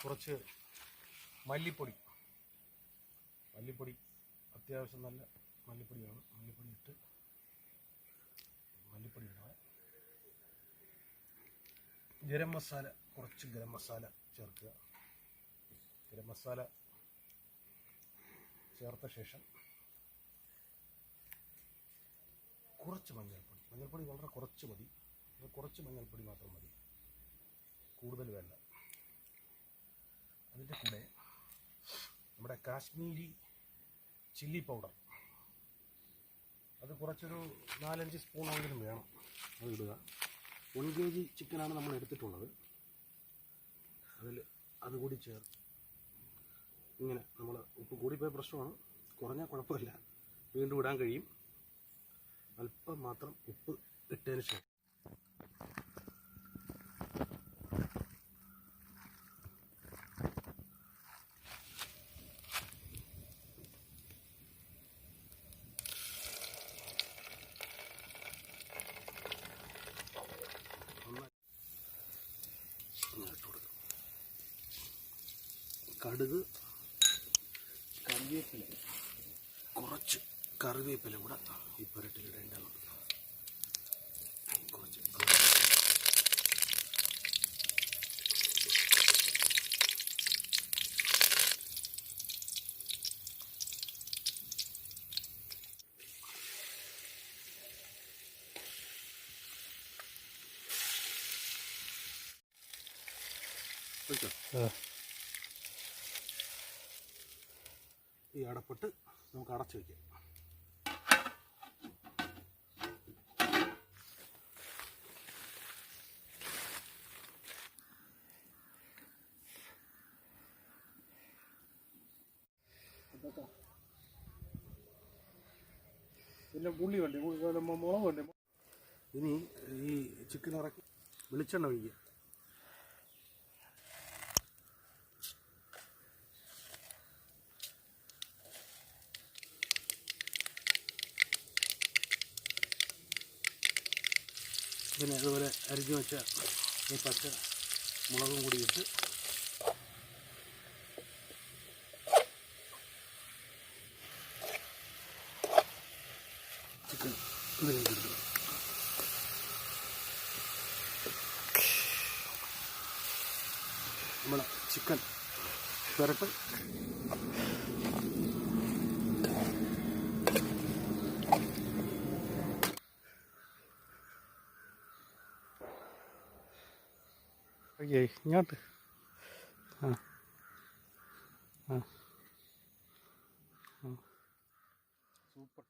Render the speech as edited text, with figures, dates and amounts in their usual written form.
കുറച്ച് മല്ലിപ്പൊടി അത്യാവശ്യം നല്ല മല്ലിപ്പൊടിയാണ്. മല്ലിപ്പൊടി ഇടുക. ഗരം മസാല, കുറച്ച് ഗരം മസാല ചേർക്കുക. ഗരം മസാല ചേർത്ത ശേഷം കുറച്ച് മഞ്ഞൾപ്പൊടി വളരെ കുറച്ച് മതി. കുറച്ച് മഞ്ഞൾപ്പൊടി മാത്രം മതി, കൂടുതൽ വേണ്ട. അതിൻ്റെ കൂടെ നമ്മുടെ കാശ്മീരി ചില്ലി പൗഡർ, അത് കുറച്ചൊരു 4-5 സ്പൂണെങ്കിലും വേണം, അത് ഇടുക. 1 kg ചിക്കനാണ് നമ്മൾ എടുത്തിട്ടുള്ളത്. അതുകൂടി ചേർത്ത് ഇങ്ങനെ നമ്മൾ ഉപ്പ് കൂടിപ്പോയ പ്രശ്നമാണ്, കുറഞ്ഞാൽ കുഴപ്പമില്ല, വീണ്ടും ഇടാൻ കഴിയും. അല്പം മാത്രം ഉപ്പ് ഇട്ടതിന് ശേഷം കടുക്, കറിവേപ്പില, കുറച്ച് കറിവേപ്പില കൂടെ ഈ പുരട്ടിലിടേണ്ടതാണ്. കുറച്ച് ഈ അടപ്പിട്ട് നമുക്ക് അടച്ചു വയ്ക്കാം. പിന്നെ പുളി വേണ്ടേ, മുളക് വേണ്ടേ. ഇനി ഈ ചിക്കൻ ഇറക്കി വെളിച്ചെണ്ണ ഒഴിക്കുക. പിന്നെ അതുപോലെ അരിഞ്ഞു വെച്ച ഈ പച്ച മുളകും കൂടി ഇട്ട് ചിക്കൻ ഇതിലേക്ക് ഇടുക. നമ്മളെ ചിക്കൻ പുരട്ട് ഇങ്ങോട്ട് സൂപ്പർ.